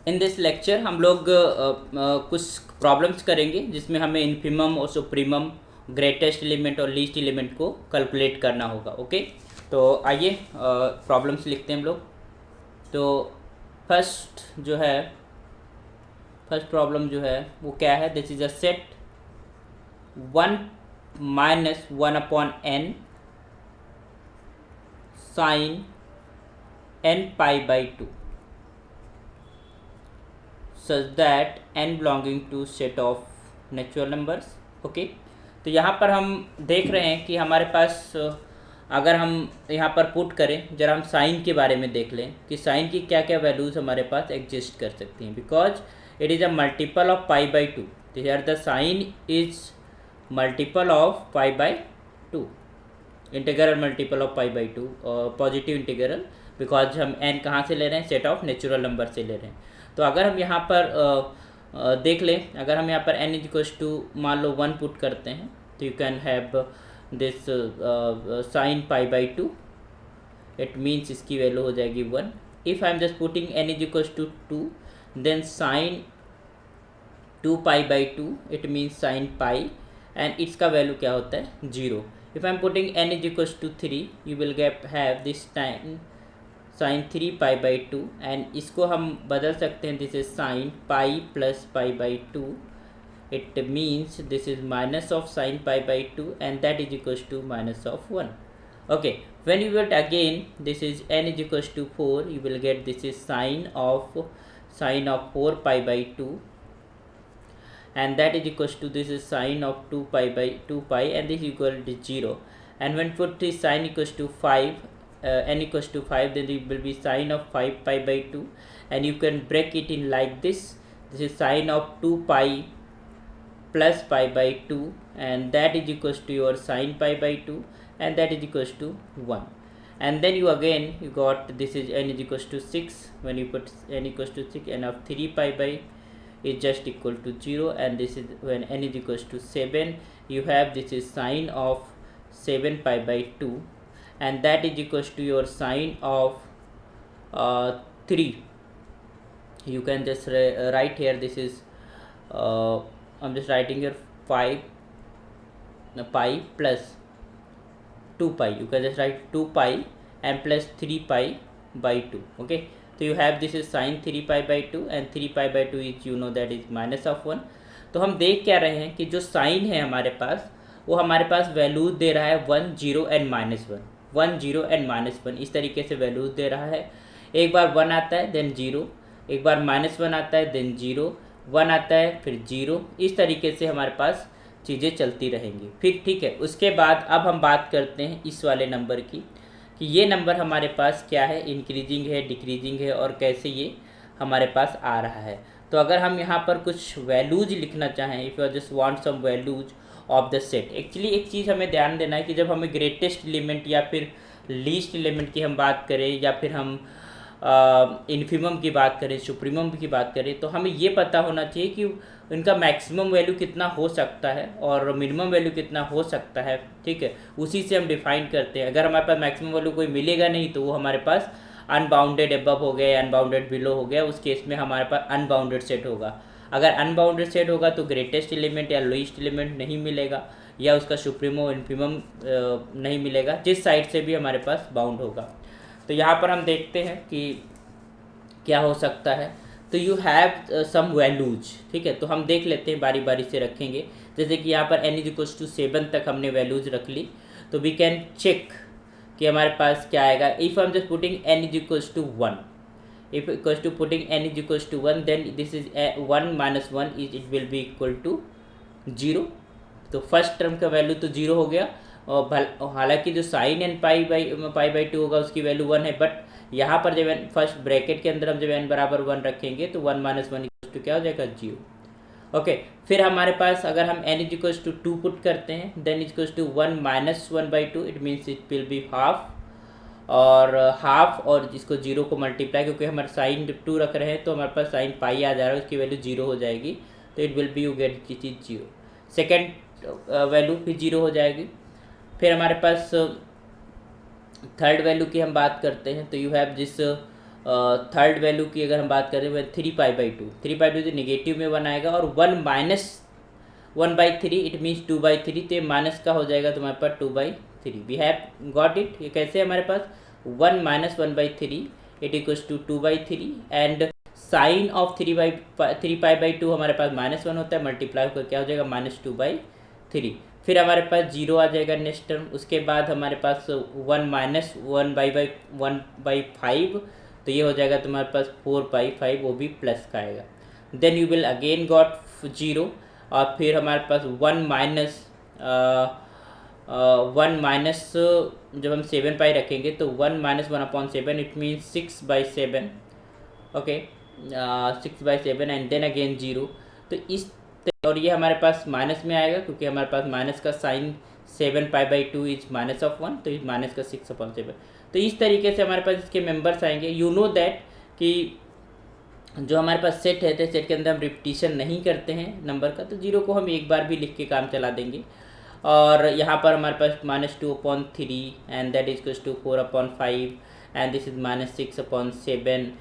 In this lecture हम लोग कुछ प्रॉब्लम्स करेंगे जिसमें हमें इन्फिमम और सुप्रीमम, ग्रेटेस्ट एलिमेंट और लीस्ट एलिमेंट को कैलकुलेट करना होगा। ओके, तो आइए प्रॉब्लम्स लिखते हैं हम लोग। तो फर्स्ट प्रॉब्लम जो है वो क्या है, this is a set 1 minus 1/n sine n pi by 2 such that n belonging to set of natural numbers. Okay, तो यहाँ पर हम देख रहे हैं कि हमारे पास अगर हम यहाँ पर पुट करें, जरा हम साइन के बारे में देख लें कि साइन की क्या क्या वैल्यूज़ हमारे पास एग्जिस्ट कर सकती हैं। Because it is a multiple of pi by 2, तो here the sine is multiple of pi by 2, integral multiple of pi by 2, positive integral, because हम n कहाँ से ले रहे हैं, सेट ऑफ नेचुरल नंबर से ले रहे हैं। तो अगर हम यहाँ पर देख लें, अगर हम यहाँ पर n इक्वल्स टू मान लो 1 पुट करते हैं, तो you can have this sine pi by 2, it means इसकी वैल्यू हो जाएगी 1। If I am just putting n equals to 2, then sine 2 pi by 2, it means sine pi, and इसका value क्या होता है 0। If I am putting n is equals to 3, you will have this time sin 3 pi by 2, and इसको हम बदल सकते हैं, this is sin pi plus pi by 2, it means this is minus of sin pi by 2, and that is equals to minus of 1. Okay, when you get again this is n is equals to 4, you will get this is sine of 4 pi by 2, and that is equals to this is sine of 2 pi by 2 pi, and this is equal to 0. And when put this sine equals to 5, n equals to 5, then it will be sine of 5 pi by 2, and you can break it in like this. This is sine of 2 pi plus pi by 2, and that is equals to your sine pi by 2, and that is equals to 1. And then you got this is n is equals to 6. When you put n equals to 6, n of 3 pi by is just equal to 0, and this is when n is equals to 7, you have this is sine of 7 pi by 2, and that is equals to your sine of 3. You can just write here, this is I'm just writing here 5 pi plus 2 pi, you can just write 2 pi and plus 3 pi by 2. Okay, so you have this is sin 3 pi by 2, and 3 pi by 2 is you know that is minus of 1. तो हम देख क्या रहे हैं कि जो sign है हमारे पास, वो हमारे पास वैल्यूज दे रहा है 1 0 एंड -1, 1 0 एंड -1, इस तरीके से वैल्यूज दे रहा है। एक बार 1 आता है देन 0, एक बार -1 आता है देन 0, 1 आता है फिर 0, इस तरीके से हमारे पास चीज़ें चलती रहेंगी। फिर ठीक है, उसके बाद अब हम बात करते हैं इस वाले नंबर की कि ये नंबर हमारे पास क्या है, इंक्रीजिंग है, डिक्रीजिंग है, और कैसे ये हमारे पास आ रहा है। तो अगर हम यहाँ पर कुछ वैल्यूज लिखना चाहें, if you just want some values of the set, actually एक चीज़ हमें ध्यान देना है कि जब हमें ग्रेटेस्ट एलिमेंट या फिर लीस्ट एलिमेंट की हम बात करें, या फिर हम इन्फिमम की बात करें, सुप्रीमम की बात करें, तो हमें ये पता होना चाहिए कि इनका मैक्सिमम वैल्यू कितना हो सकता है और मिनिमम वैल्यू कितना हो सकता है। ठीक है, उसी से हम डिफाइन करते हैं। अगर हमारे पास मैक्सिमम वैल्यू कोई मिलेगा नहीं, तो वो हमारे पास अनबाउंडेड अबव हो गया, अनबाउंडेड बिलो हो गया, उस केस में हमारे पास अनबाउंडेड सेट होगा। अगर अनबाउंडेड सेट होगा तो ग्रेटेस्ट एलिमेंट या लोएस्ट एलिमेंट नहीं मिलेगा, या उसका सुप्रीमो इन्फिमम नहीं मिलेगा, जिस साइड से भी हमारे पास बाउंड होगा। तो यहाँ पर हम देखते हैं कि क्या हो सकता है। तो यू हैव सम वैल्यूज, ठीक है, तो हम देख लेते हैं, बारी बारी से रखेंगे। जैसे कि यहाँ पर n इक्वल्स टू 7 तक हमने वैल्यूज रख ली, तो वी कैन चेक कि हमारे पास क्या आएगा। If I am just putting n equals to 1, if equals to putting n equals to 1, then this is 1 minus 1 is it will be equal to 0। तो फर्स्ट टर्म का value तो 0 हो गया, और हालांकि जो साइन एन पाई बाई 2 होगा उसकी वैल्यू 1 है, बट यहाँ पर जब फर्स्ट ब्रैकेट के अंदर हम जब n बराबर 1 रखेंगे तो 1 माइनस 1 इक्वल टू क्या हो जाएगा 0। ओके, फिर हमारे पास अगर हम n इक्वल्स टू 2 पुट करते हैं, then equals to 1 minus 1 by 2, it means it will be half, और हाफ और इसको 0 को मल्टीप्लाई, क्योंकि हमारे साइन 2 रख रहे हैं तो हमारे पास साइन पाई आ जा रहा है, उसकी वैल्यू 0 हो जाएगी, तो it will B you get this is 0। Second value भी 0 हो जाएगी। फिर हमारे पास थर्ड वैल्यू की हम बात करते हैं, तो you have this third value की अगर हम बात करें वह 3π/2, 3π/2 तो निगेटिव में 1 आएगा, और 1 माइनस 1/3 इट मीन्स 2/3, तो ये माइनस का हो जाएगा तुम्हारे पास 2/3। We have got it. ये कैसे हमारे पास 1 minus 1/3 it equals to 2/3, and sine of 3π/2 हमारे पास -1 होता है, मल्टीप्लाई होकर क्या हो जाएगा -2/3। फिर हमारे पास 0 आ जाएगा नेक्स्ट टर्म। उसके बाद हमारे पास 1 माइनस 1/5, तो ये हो जाएगा तुम्हारे पास 4/5, वो भी प्लस का आएगा। Then you will again got 0, और फिर हमारे पास 1 माइनस जब हम 7π रखेंगे तो 1 minus 1/7 it means 6/7, okay 6/7, and then again 0। तो इस और ये हमारे पास माइनस में आएगा क्योंकि हमारे पास माइनस का साइन 7π/2 इज -1, तो इस माइनस का 6/7। तो इस तरीके से हमारे पास इसके मेंबर्स आएंगे। यू नो दैट कि जो हमारे पास सेट है, तो सेट के अंदर हम रिपीटिशन नहीं करते हैं नंबर का, तो 0 को हम एक बार भी लिख के काम चला देंगे। और यहाँ पर हमारे पास -2/3 and that is to 4/5, and this is -6/7,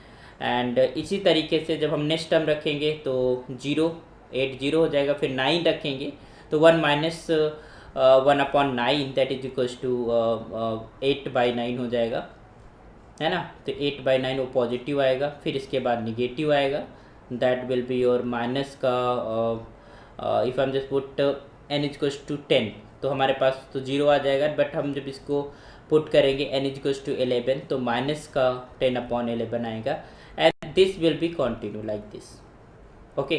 and इसी तरीके से जब हम नेक्स्ट टर्म रखेंगे तो 0 हो जाएगा। फिर 9 रखेंगे तो 1 minus 1/9 that is equals to 8/9 हो जाएगा, है ना। तो 8/9 वो पॉजिटिव आएगा। फिर इसके बाद निगेटिव आएगा, that will be your minus का इफ़ हम just put n equals to 10, तो हमारे पास तो 0 आ जाएगा, बट हम जब इसको पुट करेंगे n इक्वल्स टू 11, तो माइनस का 10/11 आएगा, and this will be continue like this, okay.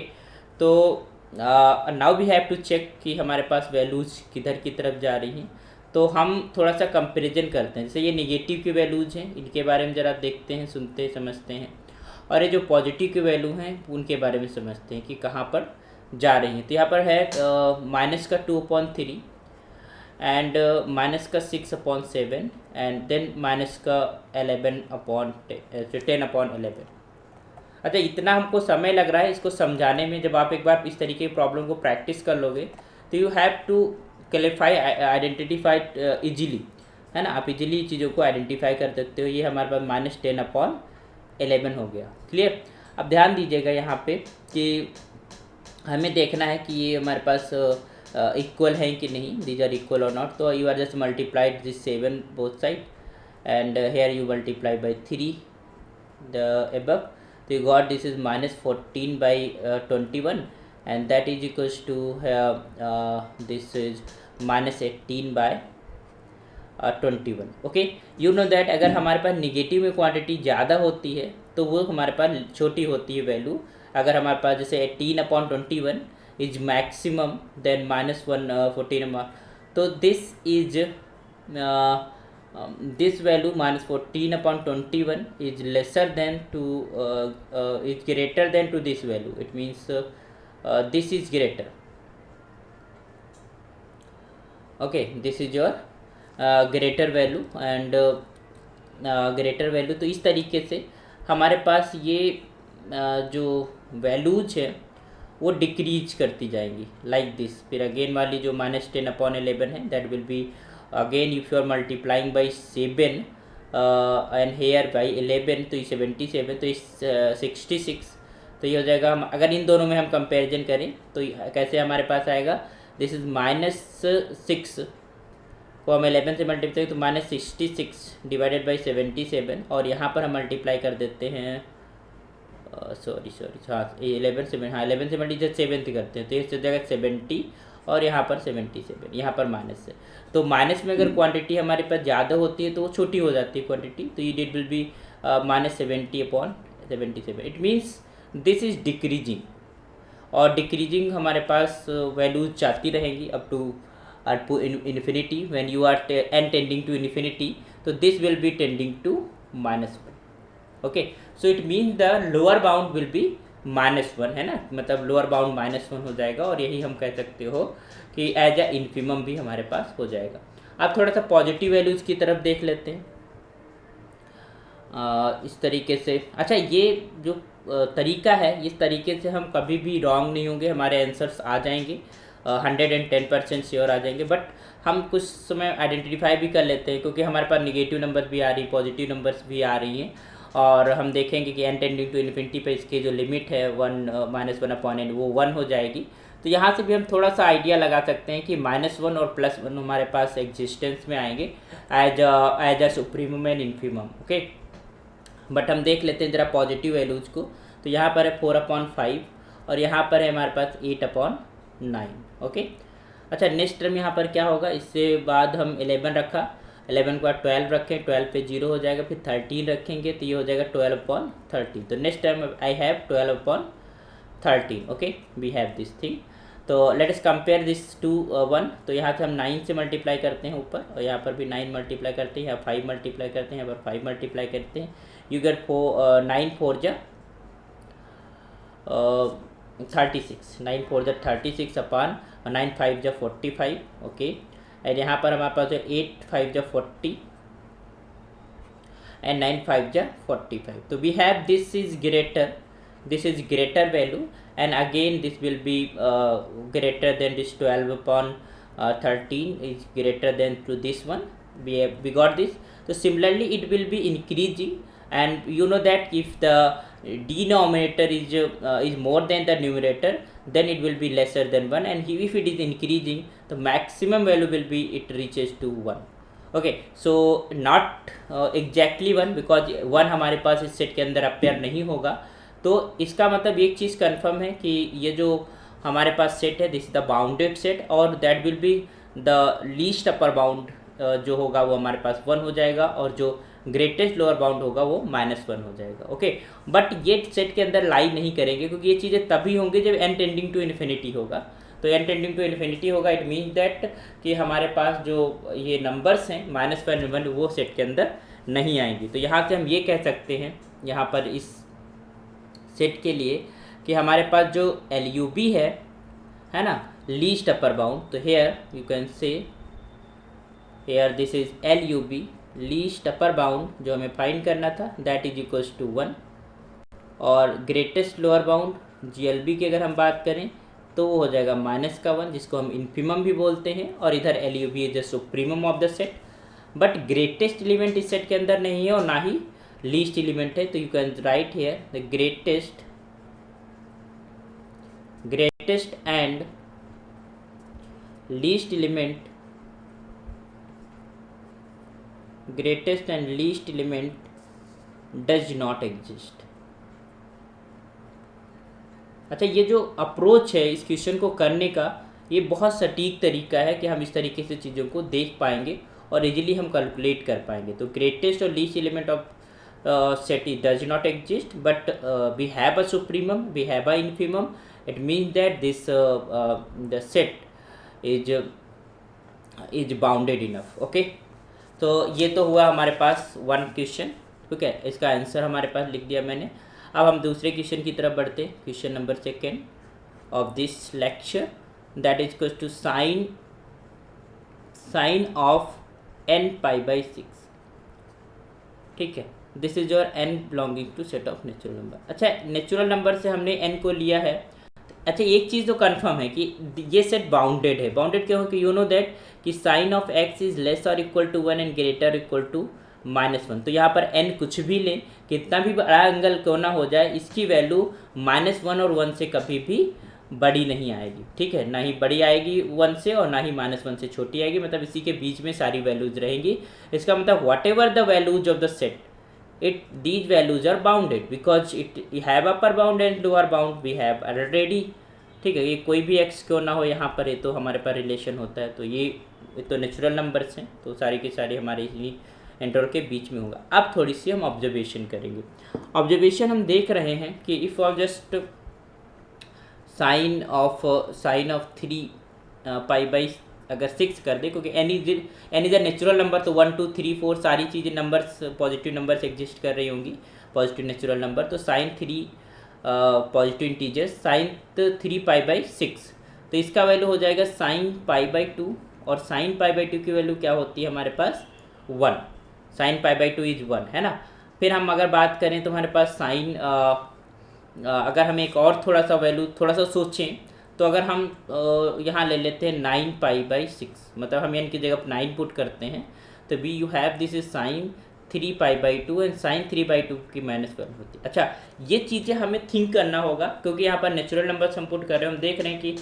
तो now we have to check कि हमारे पास वैल्यूज़ किधर की तरफ जा रही हैं। तो हम थोड़ा सा कंपैरिजन करते हैं। जैसे ये नेगेटिव की वैल्यूज़ हैं, इनके बारे में ज़रा देखते हैं, सुनते समझते हैं, और ये जो पॉजिटिव की वैल्यू हैं उनके बारे में समझते हैं कि कहाँ पर जा रही हैं। तो यहाँ पर है माइनस का 2/3 एंड माइनस का 6/7, एंड देन माइनस का 10/11। अच्छा, इतना हमको समय लग रहा है इसको समझाने में। जब आप एक बार इस तरीके की प्रॉब्लम को प्रैक्टिस कर लोगे तो you have to clarify identify easily, है ना। आप इजीली चीज़ों को आइडेंटिफाई कर सकते हो। ये हमारे पास -10/11 हो गया, क्लियर। अब ध्यान दीजिएगा यहाँ पे कि हमें देखना है कि ये हमारे पास इक्वल है कि नहीं, दीज आर इक्वल और नॉट। तो you are just multiplied this 7 both side, and here you multiply by 3 the above. So you got this is -14/21, and that is equals to this is -18/21, okay. You know that अगर हमारे पास negative में quantity ज़्यादा होती है तो वो हमारे पास छोटी होती है वैल्यू। अगर हमारे पास जैसे 18/21 इज मैक्सिमम देन -114, तो this is this value -14/21 is lesser than to is greater than to this value. It means this is greater, okay, this is your greater value, and greater value। तो इस तरीके से हमारे पास ये जो values है वो डिक्रीज करती जाएंगी लाइक दिस। फिर अगेन वाली जो -10/11 है that will B again if you are multiplying by 7 and here by 11, तो ये 77, तो इस 66, तो ये हो जाएगा। हम अगर इन दोनों में हम कंपैरिजन करें तो कैसे हमारे पास आएगा, दिस इज -6 को हम 11 से मल्टीप्लाई तो -66 डिवाइडेड बाई 77, और यहाँ पर हम मल्टीप्लाई कर देते हैं सॉरी हाँ 11 से मल्टीप्लाई 7 करते हैं, तो ये हो जाएगा 70, और यहाँ पर 77, यहाँ पर माइनस है। तो माइनस में अगर क्वांटिटी हमारे पास ज़्यादा होती है तो वो छोटी हो जाती है क्वांटिटी, तो ये डिट will be -70/77। It means this is decreasing, और डिक्रीजिंग हमारे पास वैल्यूज जाती रहेंगी up to infinity. When you are n tending to infinity, तो this will be tending to -1, okay. So it means the lower bound will be -1, है ना, मतलब lower bound -1 हो जाएगा, और यही हम कह सकते हो कि एज अ इन्फिमम भी हमारे पास हो जाएगा। अब थोड़ा सा पॉजिटिव वैल्यूज़ की तरफ देख लेते हैं इस तरीके से। अच्छा, ये जो तरीका है, इस तरीके से हम कभी भी रॉन्ग नहीं होंगे, हमारे आंसर्स आ जाएंगे 110% श्योर आ जाएंगे। बट हम कुछ समय आइडेंटिफाई भी कर लेते हैं क्योंकि हमारे पास निगेटिव नंबर्स भी आ रही हैं, पॉजिटिव नंबर्स भी आ रही हैं, और हम देखेंगे कि n टेंडिंग टू इन्फिनिटी पे इसकी जो लिमिट है 1 - 1/n वो 1 हो जाएगी। तो यहाँ से भी हम थोड़ा सा आइडिया लगा सकते हैं कि -1 और +1 हमारे पास एग्जिस्टेंस में आएंगे as a supremum and infimum. Okay, but हम देख लेते हैं ज़रा पॉजिटिव वैल्यूज़ को। तो यहाँ पर है 4/5 और यहाँ पर है हमारे पास 8/9। ओके, अच्छा नेक्स्ट टर्म यहाँ पर क्या होगा, इससे बाद हम 11 रखा, 11 के बाद 12 रखें, 12 पे 0 हो जाएगा, फिर 13 रखेंगे तो ये हो जाएगा 12/13। तो next term I have 12/13। Okay, we have this thing. तो let us compare this to 1। तो यहाँ से हम 9 से मल्टीप्लाई करते हैं ऊपर, और यहाँ पर भी 9 मल्टीप्लाई करते हैं, यहाँ 5 मल्टीप्लाई करते हैं, यहाँ पर 5 मल्टीप्लाई करते हैं। यू गेट 9 4 जा 36, 9 4 जा 36 अपॉन 9 5 जा 45। ओके, एंड यहाँ पर हमारे पास 8 5 जा 40 एंड 9 5 जा 45। तो we have this is greater value, and again this will be greater than this 12/13 is greater than to this one. We got this. So similarly it will be increasing, and you know that if the denominator is more than the numerator, then it will be lesser than 1, and if it is increasing, the maximum value will be it reaches to 1. Okay, so not exactly 1, because 1 हमारे पास इस set के अंदर appear नहीं होगा। तो इसका मतलब एक चीज़ कंफर्म है कि ये जो हमारे पास सेट है this is the bounded set, और that will be the least upper bound जो होगा वो हमारे पास 1 हो जाएगा, और जो ग्रेटेस्ट लोअर बाउंड होगा वो -1 हो जाएगा। ओके, बट ये सेट के अंदर लाई नहीं करेंगे, क्योंकि ये चीज़ें तभी होंगी जब n टेंडिंग टू इन्फिनिटी होगा। तो n टेंडिंग टू इन्फिनिटी होगा, इट मीन्स दैट कि हमारे पास जो ये नंबर्स हैं -1 वो सेट के अंदर नहीं आएंगी। तो यहाँ से हम ये कह सकते हैं यहाँ पर इस सेट के लिए कि हमारे पास जो LUB है ना, लीस्ट अपर बाउंड, तो here you can say here this is LUB least upper bound जो हमें फाइंड करना था, दैट इज इक्वल्स टू 1, और ग्रेटेस्ट लोअर बाउंड GLB की अगर हम बात करें तो वो हो जाएगा -1, जिसको हम इन्फीमम भी बोलते हैं, और इधर LUB is the supremum of the set. But greatest element इस सेट के अंदर नहीं है और ना ही लीस्ट एलिमेंट है, तो you can write here the greatest and least element, greatest and least element does not exist. अच्छा, ये जो अप्रोच है इस क्वेश्चन को करने का, ये बहुत सटीक तरीका है कि हम इस तरीके से चीज़ों को देख पाएंगे और इजीली हम कैलकुलेट कर पाएंगे। तो ग्रेटेस्ट और least element of set it does not exist, but we have a supremum, we have a infimum. It means that this the set is bounded enough. Okay, तो ये तो हुआ हमारे पास 1 क्वेश्चन। ठीक है, इसका आंसर हमारे पास लिख दिया मैंने। अब हम दूसरे क्वेश्चन की तरफ बढ़ते हैं। Question number 2 of this lecture, that is equal to sine of n π/6। ठीक है, this is your n belonging to set of natural number. अच्छा, नेचुरल नंबर से हमने n को लिया है। अच्छा, एक चीज़ तो कंफर्म है कि ये सेट बाउंडेड है। बाउंडेड क्यों? कि यू नो दैट कि sine of x is less और equal to 1 and greater equal to -1। तो यहाँ पर n कुछ भी लें, कितना भी बड़ा एंगल क्यों ना हो जाए, इसकी वैल्यू -1 और 1 से कभी भी बड़ी नहीं आएगी। ठीक है, ना ही बड़ी आएगी 1 से और ना ही -1 से छोटी आएगी, मतलब इसी के बीच में सारी वैल्यूज रहेंगी। इसका मतलब what ever the values of the set, these values are bounded because it have upper bound and lower bound we have already। ठीक है, ये कोई भी x क्यों ना हो यहाँ पर, ये तो हमारे पास रिलेशन होता है। तो ये तो नेचुरल नंबर्स हैं, तो सारी की सारी हमारे इसी इंटरवल के बीच में होगा। अब थोड़ी सी हम ऑब्जर्वेशन करेंगे। ऑब्जर्वेशन हम देख रहे हैं कि if of just sine of 3π/6 अगर 6 कर दे, क्योंकि N is a natural number, तो 1 2 3 4 सारी चीज़ें नंबर्स पॉजिटिव नंबर्स एग्जिस्ट कर रही होंगी, पॉजिटिव नेचुरल नंबर। तो साइन 3 पॉजिटिव इंटीजर्स साइन 3π/6, तो इसका वैल्यू हो जाएगा साइन π/2, और साइन π/2 की वैल्यू क्या होती है हमारे पास 1, साइन π/2 इज 1 है ना। फिर हम अगर बात करें तो हमारे पास साइन अगर हम एक और थोड़ा सा वैल्यू थोड़ा सा सोचें, तो अगर हम यहाँ ले लेते हैं 9π/6, मतलब हम n की जगह 9 पुट करते हैं, तो we you have this is sine 3π/2 and sine 3/2 की -1 होती है। अच्छा, ये चीज़ें हमें थिंक करना होगा, क्योंकि यहाँ पर नेचुरल नंबर्स हम पुट कर रहे हैं, हम देख रहे हैं कि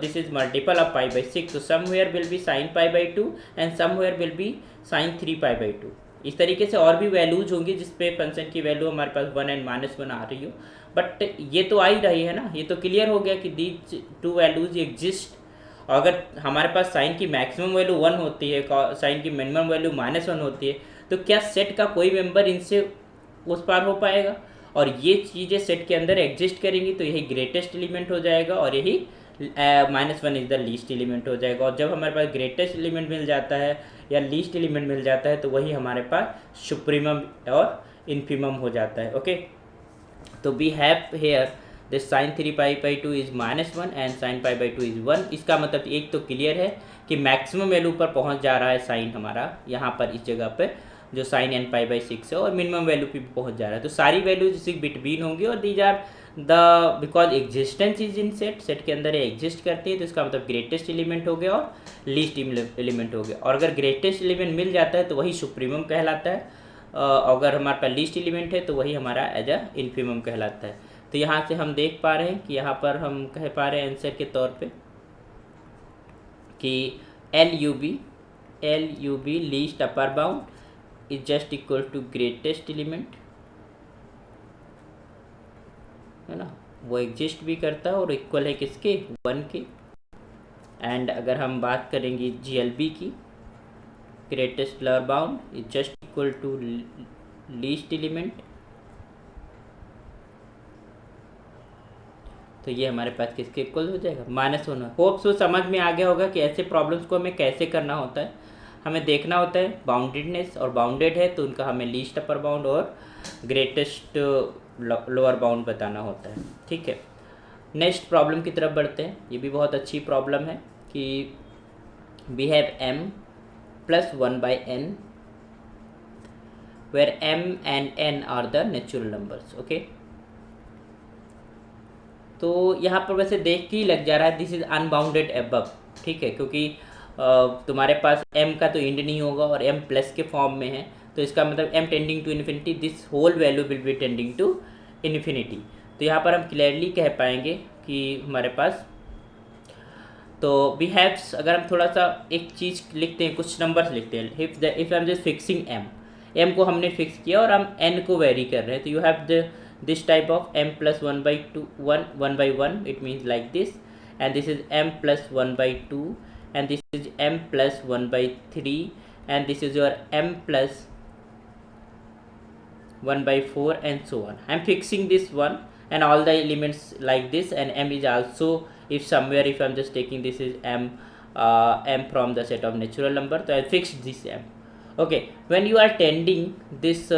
दिस इज मल्टीपल ऑफ π/6, तो somewhere will be sine π/2 and somewhere will be sine 3π/2। इस तरीके से और भी वैल्यूज होंगी जिसपे फंक्शन की वैल्यू हमारे पास 1 एंड -1 आ रही हो, बट ये तो आ ही रही है ना, ये तो क्लियर हो गया कि दीज टू वैल्यूज एग्जिस्ट। अगर हमारे पास साइन की मैक्सिमम वैल्यू 1 होती है, साइन की मिनिमम वैल्यू -1 होती है, तो क्या सेट का कोई मेंबर इनसे उस पार हो पाएगा? और ये चीज़ें सेट के अंदर एग्जिस्ट करेंगी, तो यही ग्रेटेस्ट एलिमेंट हो जाएगा और यही -1 इज़ द लीस्ट एलिमेंट हो जाएगा। और जब हमारे पास ग्रेटेस्ट एलिमेंट मिल जाता है या लीस्ट एलिमेंट मिल जाता है, तो वही हमारे पास सुप्रीमम और इन्फीमम हो जाता है। ओके, तो we have here this sine 3π/2 is -1 and sine π/2 is 1। इसका मतलब एक तो क्लियर है कि मैक्सिमम वैल्यू पर पहुंच जा रहा है साइन हमारा यहाँ पर इस जगह पे जो साइन nπ/6 है, और मिनिमम वैल्यू पे भी पहुंच जा रहा है। तो सारी वैल्यूज इसी बिटवीन होंगी, और these are the because existence is in set के अंदर ये एग्जिस्ट करती है, तो इसका मतलब ग्रेटेस्ट एलिमेंट हो गया और लीस्ट एलिमेंट हो गया। और अगर ग्रेटेस्ट एलिमेंट मिल जाता है तो वही सुप्रीमम कहलाता है, अगर हमारे पास लीस्ट एलिमेंट है तो वही हमारा एज अ इन्फीमम कहलाता है। तो यहाँ से हम देख पा रहे हैं कि यहाँ पर हम कह पा रहे हैं आंसर के तौर पे कि LUB least upper bound is just equal to greatest element, है ना, वो एग्जिस्ट भी करता है और इक्वल है किसके, 1 के। एंड अगर हम बात करेंगे GLB की, greatest lower bound is just equal to least element, तो ये हमारे पास किसके इक्वल हो जाएगा, -1। होप सो समझ में आ गया होगा कि ऐसे प्रॉब्लम्स को हमें कैसे करना होता है। हमें देखना होता है बाउंडेडनेस, और बाउंडेड है तो उनका हमें लीस्ट अपर बाउंड और ग्रेटेस्ट लोअर बाउंड बताना होता है। ठीक है, नेक्स्ट प्रॉब्लम की तरफ बढ़ते हैं। ये भी बहुत अच्छी प्रॉब्लम है कि we have m + 1/n where m and n are the natural numbers। Okay, तो यहाँ पर वैसे देख के ही लग जा रहा है दिस इज अनबाउंडेड एबव। ठीक है, क्योंकि तुम्हारे पास m का तो एंड नहीं होगा और m प्लस के फॉर्म में है, तो इसका मतलब m tending to infinity, this whole value will be tending to infinity. तो यहाँ पर हम क्लियरली कह पाएंगे कि हमारे पास तो वी हैव, अगर हम थोड़ा सा एक चीज़ लिखते हैं, कुछ नंबर्स लिखते हैं, if I am just fixing m को हमने फिक्स किया और हम n को वेरी कर रहे हैं, तो you have this type of m plus 1/1, it means like this, and this is m plus 1/2, and this is m plus 1/3, and this is your m plus 1/4, and so on. I am fixing this one and all the elements like this, and m is also, if somewhere if I am just taking this is m from the set of natural number, so I fixed this m. Okay, when you are tending this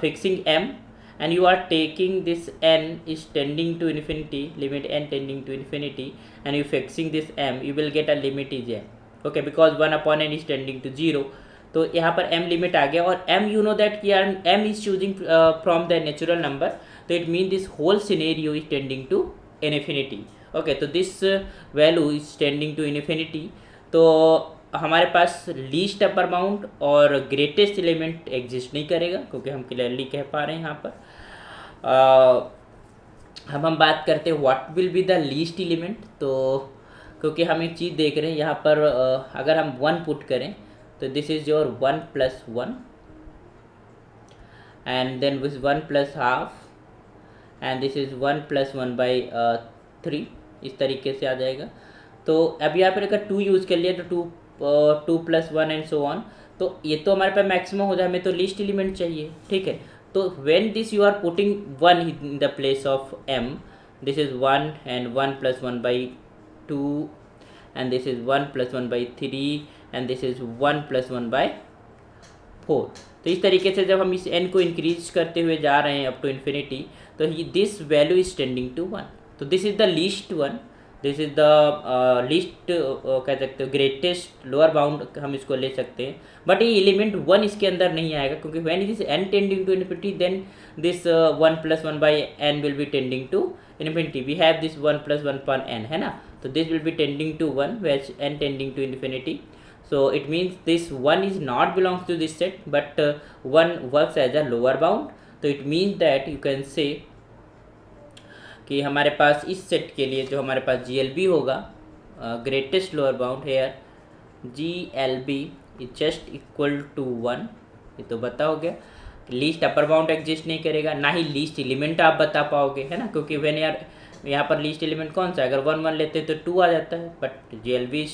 fixing m and you are taking this n is tending to infinity, limit n tending to infinity, and you fixing this m, you will get a limit is m. Okay, because 1/n is tending to 0, तो यहाँ पर m limit आ गया, और m you know that कि m is choosing from the natural number, तो it means this whole scenario is tending to infinity. Okay, तो this value is tending to infinity, तो हमारे पास लीस्ट अपर बाउंड और greatest element exist नहीं करेगा, क्योंकि हम क्लियरली कह पा रहे हैं यहाँ पर हम बात करते हैं what will be the least element. तो क्योंकि हम एक चीज़ देख रहे हैं यहाँ पर अगर हम 1 पुट करें तो this is your 1 + 1, and then which 1 + ½ and this is 1 + 1/3, इस तरीके से आ जाएगा। तो अब यहाँ पर अगर 2 यूज़ कर लिया तो 2 + 1 एंड सो ऑन, तो ये तो हमारे पास मैक्सिमम हो जाए, हमें तो लीस्ट एलिमेंट चाहिए। ठीक है, तो when this you are putting 1 in the place of m, this is 1 and 1 + 1/2, and this is 1 + 1/3, and this is 1 + 1/4। तो इस तरीके से जब हम इस n को इंक्रीज करते हुए जा रहे हैं अप टू इन्फिनिटी, तो this value is tending to 1, तो this is the least one, this is the least कह सकते हो ग्रेटेस्ट लोअर बाउंड हम इसको ले सकते हैं। बट ये एलिमेंट 1 इसके अंदर नहीं आएगा, क्योंकि when it is n tending to infinity then this 1 + 1/n will be tending to infinity. We have this 1 + 1/n, है ना, तो this will be tending to 1 where n tending to infinity. So it means this one is not belongs to this set, but one works as a lower bound. तो it means that you can say कि हमारे पास इस set के लिए जो हमारे पास GLB होगा, greatest lower bound here GLB is just equal to 1. ये तो बता हो गया. लीस्ट अपर बाउंड एग्जिस्ट नहीं करेगा, ना ही लीस्ट एलिमेंट आप बता पाओगे, है ना, क्योंकि वेन यार यहाँ पर लीस्ट एलिमेंट कौन सा है, अगर 1 1 लेते तो 2 आ जाता है, बट GLB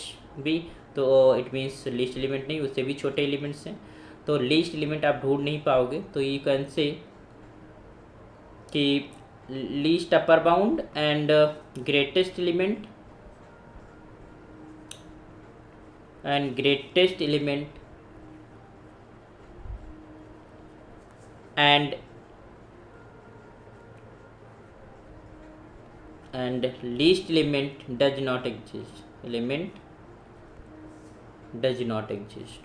भी तो इट मीन्स लीस्ट एलिमेंट नहीं, उससे भी छोटे एलिमेंट्स हैं, तो लीस्ट एलिमेंट आप ढूंढ नहीं पाओगे. तो यू कैन से कि least upper bound and greatest element and least element does not exist. Element does not exist.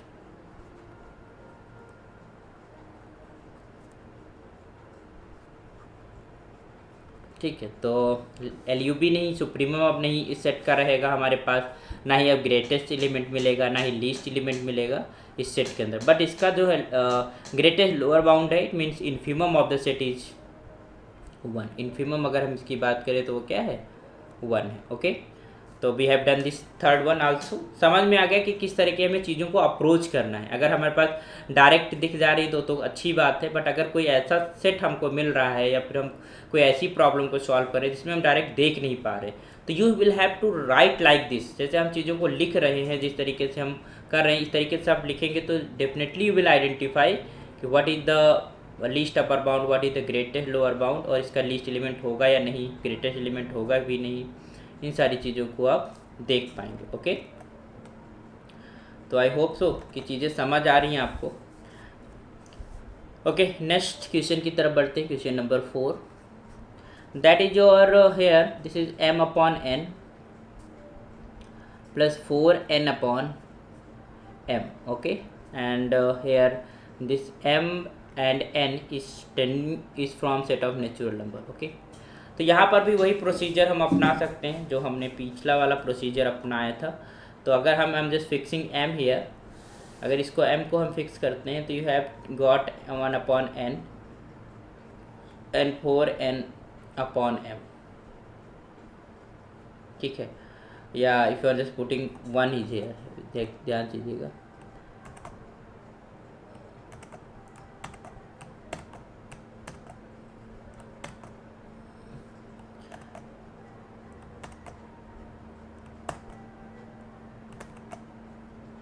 ठीक है, तो LUB नहीं, सुप्रीमम अब नहीं इस सेट का रहेगा हमारे पास, ना ही अब ग्रेटेस्ट एलिमेंट मिलेगा, ना ही लीस्ट एलिमेंट मिलेगा इस सेट के अंदर. बट इसका जो है ग्रेटेस्ट लोअर बाउंड है, it means infimum of the set is 1. Infimum अगर हम इसकी बात करें तो वो क्या है, 1 है. ओके, तो we have done this third one also. समझ में आ गया कि किस तरीके हमें चीज़ों को अप्रोच करना है. अगर हमारे पास डायरेक्ट दिख जा रही तो अच्छी बात है, बट अगर कोई ऐसा सेट हमको मिल रहा है या फिर हम कोई ऐसी प्रॉब्लम को सॉल्व करें जिसमें हम डायरेक्ट देख नहीं पा रहे, तो you will have to write like this. जैसे हम चीज़ों को लिख रहे हैं, जिस तरीके से हम कर रहे हैं, इस तरीके से आप लिखेंगे तो डेफिनेटली यू विल आइडेंटिफाई कि what is the least upper bound, what is the greatest lower bound, और इसका लीस्ट एलिमेंट होगा या नहीं, ग्रेटेस्ट एलिमेंट होगा भी नहीं, इन सारी चीज़ों को आप देख पाएंगे. ओके, तो आई होप सो कि चीज़ें समझ आ रही हैं आपको. ओके, नेक्स्ट क्वेश्चन की तरफ बढ़ते हैं. Question number 4, that is your here this is m upon n plus 4n upon m. Okay, and here this m and n is from set of natural number. Okay, तो यहाँ पर भी वही procedure हम अपना सकते हैं जो हमने पिछला वाला प्रोसीजर अपनाया था. तो अगर हम जस्ट फिक्सिंग m हियर, अगर इसको m को हम फिक्स करते हैं तो you have got 1 upon n and 4n upon m. ठीक है, या if you are just putting 1 is here, ध्यान दीजिएगा.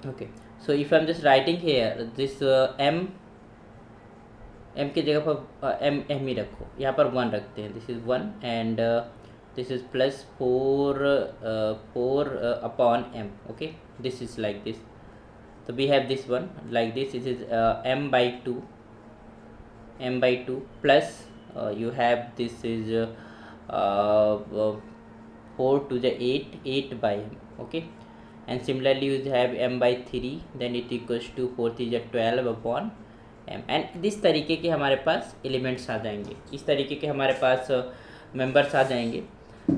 Okay, so if I'm just writing here this m की जगह पर m ही रखो, यहाँ पर 1 रखते हैं. This is 1 and this is plus 4 upon m. Okay, this is like this. तो we have this one like this. This is m by 2 plus you have this is 4 to the 8 by m. Okay, and similarly you have m by 3, then it equals to 4 is 12 upon m. and this तरीके के हमारे पास elements आ जाएंगे, इस तरीके के हमारे पास members आ जाएंगे.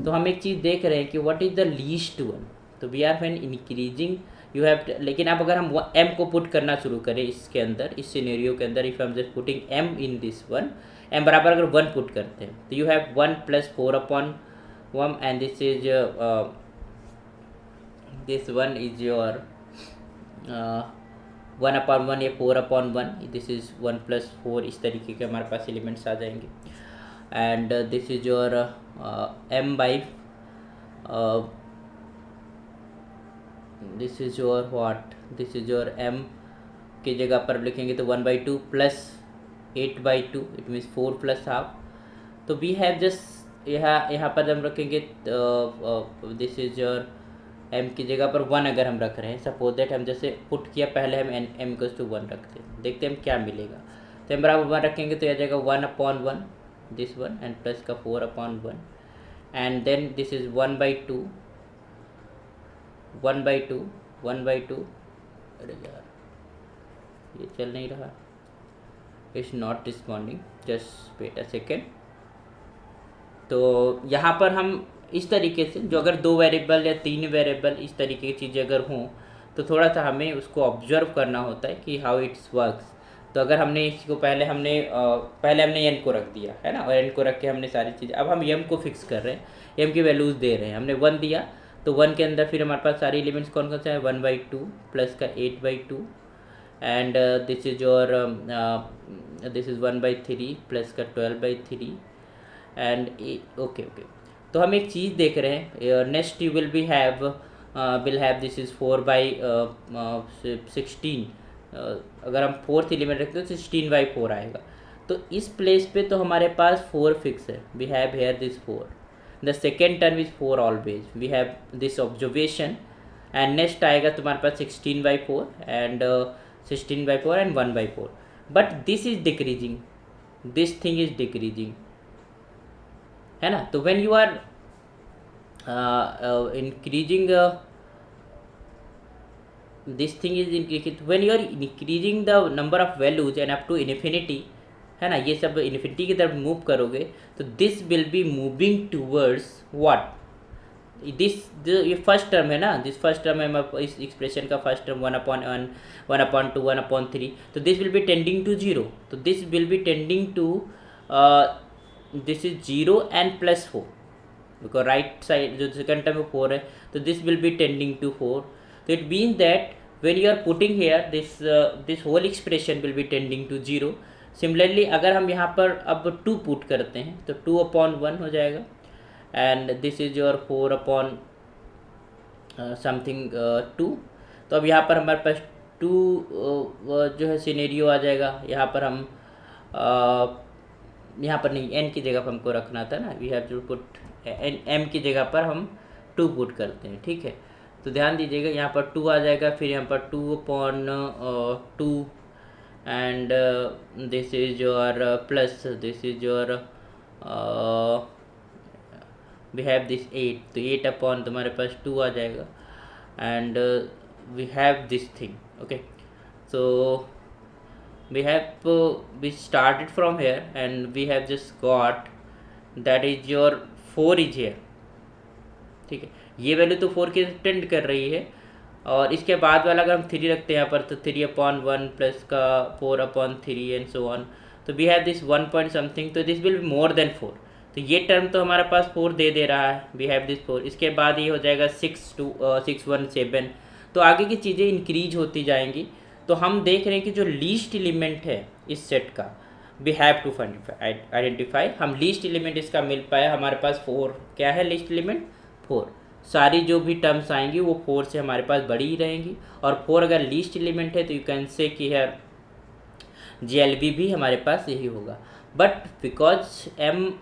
तो हम एक चीज़ देख रहे हैं कि what is the least one. तो we are when increasing you have, लेकिन अब अगर हम m को पुट करना शुरू करें इसके अंदर, इस सिनेरियो के अंदर, if I am just putting m in this one, m बराबर अगर 1 पुट करते हैं तो you have 1 plus 4 upon 1 and this is this one is your 1 upon 1 या 4 upon 1. This is 1 plus 4. इस तरीके के हमारे पास एलिमेंट्स आ जाएंगे. And this is your m by this is your what, this is your m की जगह पर लिखेंगे तो 1 by 2 plus 8 by 2, it means 4 plus half. तो वी हैव जस्ट यहाँ पर हम रखेंगे दिस इज योर m की जगह पर 1 अगर हम रख रहे हैं, सपोज दैट हम जैसे पुट किया पहले हम m इक्वल्स टू 1 रखते हैं, देखते हैं हम क्या मिलेगा. तो m बराबर 1 रखेंगे तो यह जाएगा 1 upon 1 this one and plus का 4 upon 1 and then this is 1 by 2 अरे यार ये चल नहीं रहा, it's not responding, just wait a second. तो यहाँ पर हम इस तरीके से जो अगर 2 वेरिएबल या 3 वेरिएबल इस तरीके की चीज़ें अगर हों तो थोड़ा सा हमें उसको ऑब्जर्व करना होता है कि हाउ इट्स वर्क्स। तो अगर हमने इसको पहले हमने n को रख दिया है ना, और n को रख के हमने सारी चीज़ें, अब हम m को फिक्स कर रहे हैं, m की वैल्यूज़ दे रहे हैं, हमने 1 दिया, तो 1 के अंदर फिर हमारे पास सारे एलिमेंट्स कौन कौन से हैं, 1/2 प्लस का 8/2 and this is your this is 1/3 plus का 12/3 एंड ओके ओके। तो हम एक चीज़ देख रहे हैं, next you will have this is 4/16। अगर हम फोर्थ एलिमेंट रखते हैं तो 16/4 आएगा। तो इस प्लेस पे तो हमारे पास 4 फिक्स है, we have here this 4, the second term is 4 always, we have this observation and next आएगा तुम्हारे पास 16/4 and 16/4 and 1/4, but this is decreasing, this thing is decreasing, है ना। तो when you are increasing this thing is increasing, when you are increasing the number of values and up to infinity, है ना, ये सब इन्फिनिटी की तरफ move करोगे तो this will be moving towards what, this ये फर्स्ट टर्म है ना, दिस फर्स्ट टर्म है इस एक्सप्रेशन का फर्स्ट टर्म 1/1 1/2 1/3, तो this will be tending to 0, तो this will be tending to this is 0 and plus 4, because right side जो second term में 4 है, तो this will be tending to 4, तो it means that when you are putting here this whole expression will be tending to 0. Similarly अगर हम यहाँ पर अब 2 पुट करते हैं तो 2/1 हो जाएगा and this is your 4/ something 2। तो अब यहाँ पर हमारे पास 2 जो है सिनेरियो आ जाएगा, यहाँ पर हम यहाँ पर नहीं, n की जगह पर हमको रखना था ना, we have to put m की जगह पर हम 2 पुट करते हैं, ठीक है। तो ध्यान दीजिएगा यहाँ पर 2 आ जाएगा, फिर यहाँ पर 2/2 and this is your plus this is your we have this 8, तो 8 तुम्हारे पास 2 आ जाएगा and we have this thing, okay. So we started from here and we have just got that is your 4 is here, ठीक है, ये value तो 4 के टेंड कर रही है, और इसके बाद वाला अगर हम 3 रखते हैं यहाँ पर तो 3/1 प्लस का 4/3 एंड सो ऑन, तो we have this 1 point something, तो this will be more than 4, तो ये टर्म तो हमारे पास 4 दे रहा है, वी हैव दिस 4, इसके बाद ये हो जाएगा 617, तो आगे की चीज़ें इंक्रीज होती जाएंगी। तो हम देख रहे हैं कि जो लीस्ट एलिमेंट है इस सेट का वी हैव टू आइडेंटिफाई, हम लीस्ट एलिमेंट इसका मिल पाया, हमारे पास 4 क्या है लीस्ट एलिमेंट 4, सारी जो भी टर्म्स आएंगी वो 4 से हमारे पास बड़ी ही रहेंगी, और 4 अगर लीस्ट एलिमेंट है तो यू कैन से कि है GLB भी हमारे पास यही होगा, but because m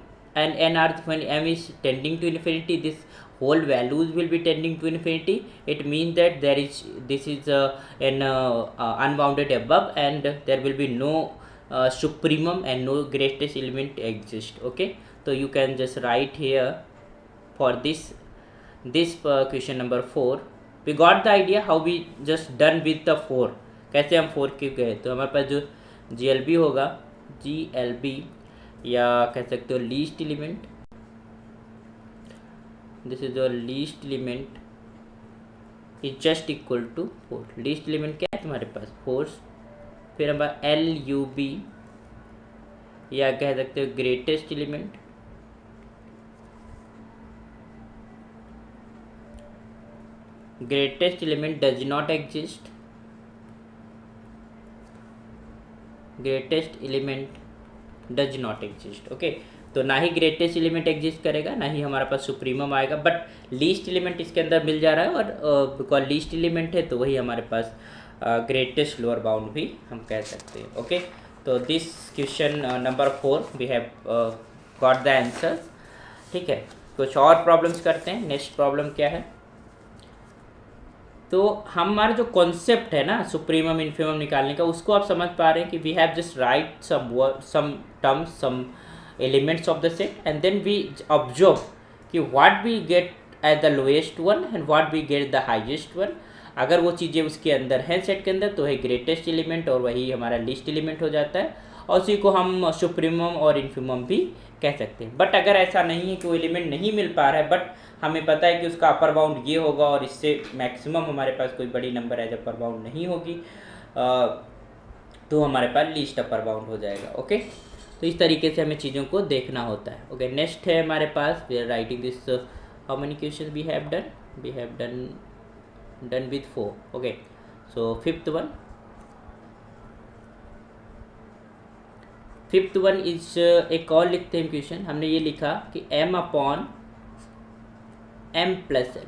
and n are when m is tending to infinity, this whole values will be tending to infinity, it means that this is an unbounded above and there will be no supremum and no greatest element exist, okay। so you can just write here for this question number 4, we got the idea how we just done with the 4, कैसे हम 4 क्यों गए, तो हमारे पास जो GLB होगा, GLB या कह सकते हो least element, this is your least element is just equal to 4, least element क्या है तुम्हारे पास 4, फिर हमारा LUB या कह सकते हो greatest element, greatest element does not exist, greatest element does not exist, okay. तो ना ही ग्रेटेस्ट एलिमेंट एग्जिस्ट करेगा, ना ही हमारे पास सुप्रीमम आएगा, बट लीस्ट एलिमेंट इसके अंदर मिल जा रहा है, और बिकॉज लीस्ट एलिमेंट है तो वही हमारे पास ग्रेटेस्ट लोअर बाउंड भी हम कह सकते हैं, ओके। तो this question number 4 we have got the answer, ठीक है। कुछ और प्रॉब्लम्स करते हैं, नेक्स्ट प्रॉब्लम क्या है, तो हमारा जो कॉन्सेप्ट है ना सुप्रीमम इन्फीमम निकालने का, उसको आप समझ पा रहे हैं कि we have just right some terms some elements of the set and then we observe कि what we get at the lowest one and what we get the highest one, अगर वो चीज़ें उसके अंदर हैं सेट के अंदर तो है ग्रेटेस्ट एलिमेंट और वही हमारा लीस्ट एलिमेंट हो जाता है, और उसी को हम सुप्रीमम और इन्फीमम भी कह सकते हैं। बट अगर ऐसा नहीं है कि वो एलिमेंट नहीं मिल पा रहा है, बट हमें पता है कि उसका अपर बाउंड ये होगा और इससे मैक्सिमम हमारे पास कोई बड़ी नंबर एज अपर बाउंड नहीं होगी, तो हमारे पास लीस्ट अपर बाउंड हो जाएगा। ओके, तो इस तरीके से हमें चीज़ों को देखना होता है। ओके, नेक्स्ट है हमारे पास, we are writing this, how many question we have done with 4। Okay, so fifth one is एक और लिखते हैं क्वेश्चन। हमने ये लिखा कि m upon m plus n,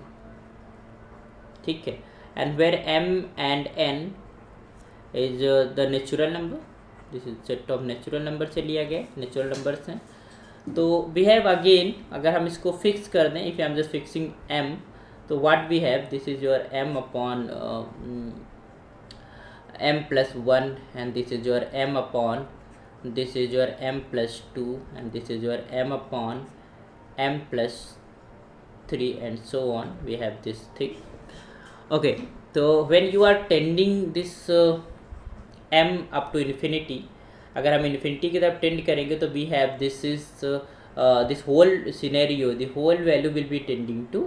ठीक है, and where m and n is the natural number, this is set of natural number से लिया गया, नेचुरल नंबर्स हैं। तो वी हैव अगेन, अगर हम इसको फिक्स कर दें, if I am just fixing m, तो what we have, this is your m upon m plus 1 and this is your m upon, this is your m plus 2 and this is your m upon m plus 3 and so on, we have this thing. Okay, so when you are tending this m up to infinity, अगर हम infinity की तरफ tend करेंगे तो we have this is this whole scenario, the whole value will be tending to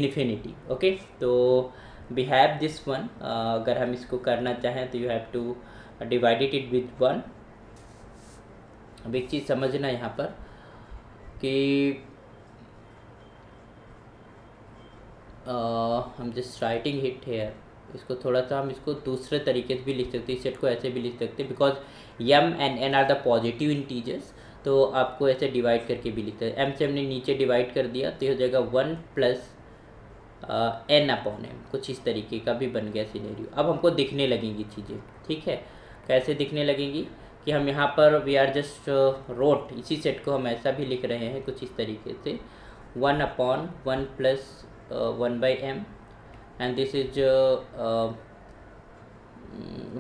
infinity. Okay, तो we have this one, अगर हम इसको करना चाहें तो you have to divide it with 1. अब एक चीज़ समझना यहाँ पर कि हम जस्ट राइटिंग हिट हेयर, इसको थोड़ा सा हम इसको दूसरे तरीके से भी लिख सकते हैं, इस सेट को ऐसे भी लिख सकते हैं, because m and n are the positive integers, तो आपको ऐसे डिवाइड करके भी लिखते हैं। m से हमने नीचे डिवाइड कर दिया तो ये हो जाएगा 1 प्लस n अपॉन m, कुछ इस तरीके का भी बन गया सिनेरियो। अब हमको दिखने लगेंगी चीज़ें, ठीक है, कैसे दिखने लगेंगी कि हम यहाँ पर वी आर जस्ट रोट, इसी सेट को हम ऐसा भी लिख रहे हैं कुछ इस तरीके से, 1 upon 1 plus 1 by m and this is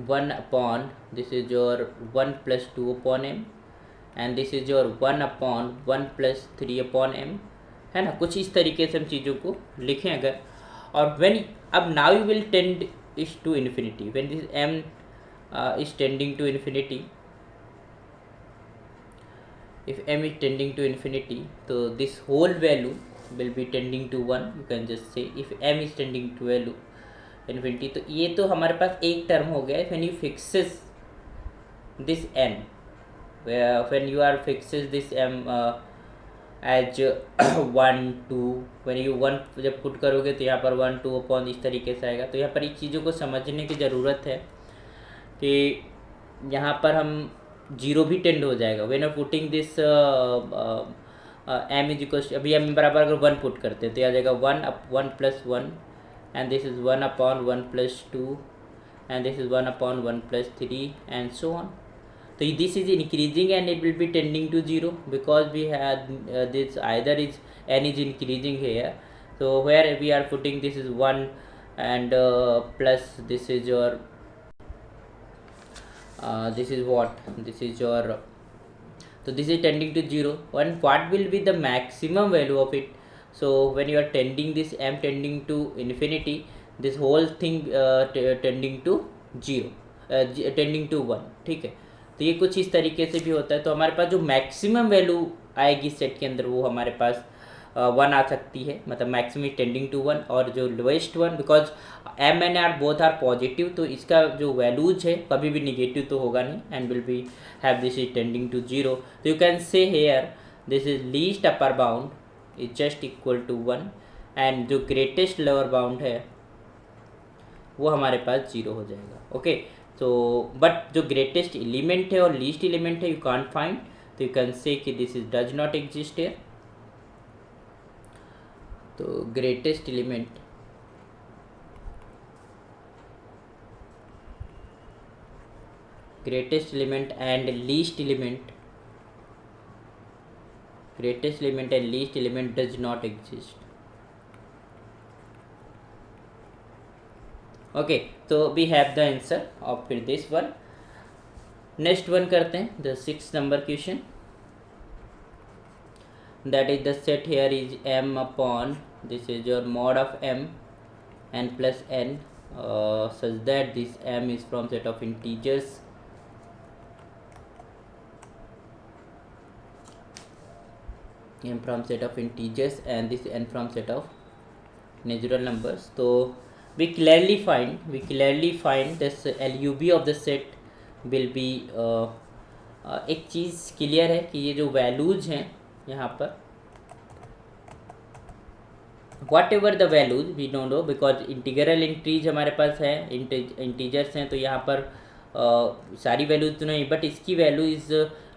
1 upon, this is your 1 plus 2 upon m and this is your 1 upon 1 plus 3 upon m, है ना। कुछ इस तरीके से हम चीज़ों को लिखें अगर, और व्हेन, अब now you will tend is to infinity, when this m is tending to infinity, if m is tending to infinity, so this whole value will be tending to 1, you can just say if m is tending to value infinity, तो ये तो हमारे पास एक term हो गया। when you fixes this n, when you are fixes this m as 1 2, when you 1 जब put करोगे तो यहाँ पर 1 2 अपॉन इस तरीके से आएगा। तो यहाँ पर इन चीज़ों को समझने की ज़रूरत है कि यहाँ पर हम जीरो भी टेंड हो जाएगा। When are putting this m is equal, अभी m बराबर अगर 1 पुट करते हैं तो आ जाएगा 1 plus 1 and this is 1 upon 1 plus 2 and this is 1 upon 1 plus 3 and so on. तो this is increasing and it will be tending to zero because we had this either is n is increasing here, so where we are putting this is 1 and plus this is your this is what, this is your, so this is tending to 0, and what will be the maximum value of it? So when you are tending this m tending to infinity, this whole thing tending to 0, tending to 1, ठीक है। तो ये कुछ इस तरीके से भी होता है। तो हमारे पास जो मैक्सिमम वैल्यू आएगी सेट के अंदर वो हमारे पास 1 आ सकती है, मतलब मैक्सिमम टेंडिंग टू 1, और जो lowest one, because m and r both are positive, तो इसका जो वैल्यूज है कभी भी निगेटिव तो होगा नहीं, and will be have this is tending to 0। तो you can say here this is least upper bound is just equal to 1, and जो ग्रेटेस्ट लोअर बाउंड है वो हमारे पास 0 हो जाएगा। ओके, तो बट जो ग्रेटेस्ट एलिमेंट है और लीस्ट एलिमेंट है यू कांट फाइंड, तो यू कैन से कि this is does not exist here. तो greatest element, greatest element and least element, greatest element and least element does not exist. Okay, so we have the answer of this one. Next one करते हैं, the 6th number question, that is the set here is m upon, this is your mod of m and plus n, such that this m is from set of integers m from set of integers and this n from set of natural numbers. So we clearly find this LUB of the set will be एक चीज़ clear है कि ये जो values हैं यहाँ पर whatever the values we don't know because integral entries हमारे पास है, इंटीजर्स हैं, तो यहाँ पर सारी वैल्यूज तो नहीं, बट इसकी वैल्यू इज़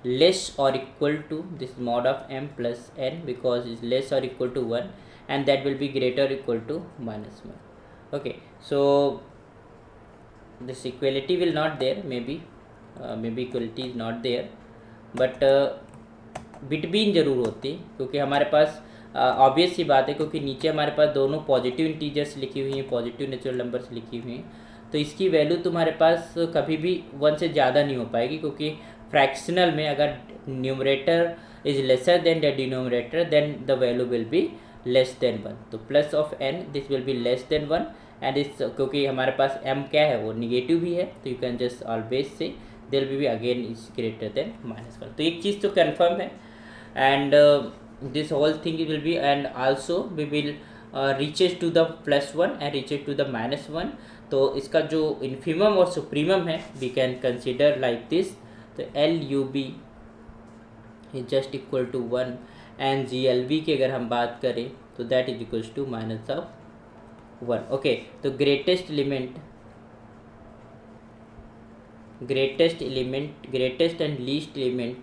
लेस और equal to this mod of m plus n because is less और equal to 1 and that will be greater or equal to minus 1. Okay, so this equality will not there, maybe equality is not there, but between जरूर होती, क्योंकि हमारे पास obvious सी बात है, क्योंकि नीचे हमारे पास दोनों पॉजिटिव इंटीजर्स लिखी हुई हैं, पॉजिटिव नेचुरल नंबर्स लिखी हुई हैं, तो इसकी वैल्यू तुम्हारे पास कभी भी 1 से ज़्यादा नहीं हो पाएगी, क्योंकि फ्रैक्शनल में अगर numerator is lesser than the denominator then the value will be less than 1. तो plus of n this will be less than 1 and इस, क्योंकि हमारे पास m क्या है वो निगेटिव भी है, तो you can just always say there will be again is greater than -1. तो एक चीज़ तो कन्फर्म है and this whole thing will be, and also we will reaches to the +1 and reaches to the -1. तो इसका जो इन्फीमम और supremum है we can consider like this. तो LUB is just equal to 1 and GLB की अगर हम बात करें तो that is equals to -1. Okay, तो greatest and least element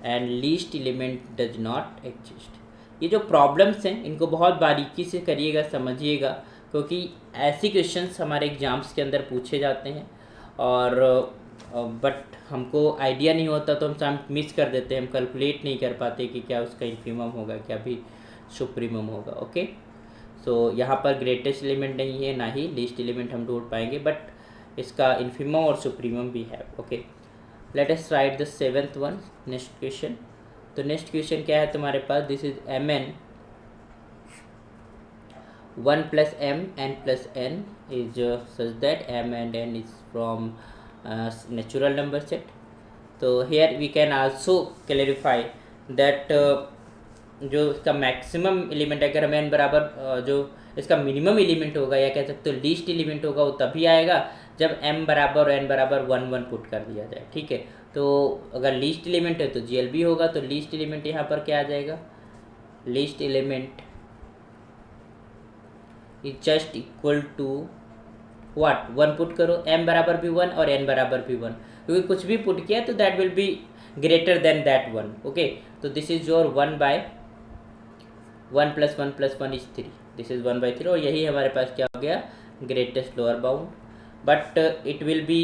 and least element does not exist. ये जो प्रॉब्लम्स हैं इनको बहुत बारीकी से करिएगा, समझिएगा, क्योंकि ऐसी क्वेश्चंस हमारे एग्ज़ाम्स के अंदर पूछे जाते हैं और बट हमको आइडिया नहीं होता तो हम मिस कर देते हैं, हम कैलकुलेट नहीं कर पाते कि क्या उसका इन्फीमम होगा, क्या भी सुप्रीमम होगा. ओके, सो यहाँ पर ग्रेटेस्ट एलिमेंट नहीं है, ना ही लीस्ट एलिमेंट हम ढूंढ पाएंगे, बट इसका इन्फीमम और सुप्रीमम भी है. Okay, let us right the 7th one. Next question. तो नेक्स्ट क्वेश्चन क्या है तुम्हारे पास, this is mn 1 plus m n plus n is such that m and n is from natural number set. तो here we can also clarify that जो इसका maximum element अगर हम n बराबर जो इसका मिनिमम एलिमेंट होगा या कह सकते हो लीस्ट एलिमेंट होगा वो तभी आएगा जब m बराबर और n बराबर 1 1 पुट कर दिया जाए. ठीक है, तो अगर लीस्ट एलिमेंट है तो GLB होगा, तो लीस्ट एलिमेंट यहाँ पर क्या आ जाएगा, least element is just equal to what, 1 put करो, m बराबर भी 1 और n बराबर भी 1, क्योंकि कुछ भी पुट किया तो that will be greater than that 1. Okay, तो this is your 1 by 1 + 1 + 1 is 3, this is 1/3 और यही हमारे पास क्या हो गया, greatest lower bound. But it will be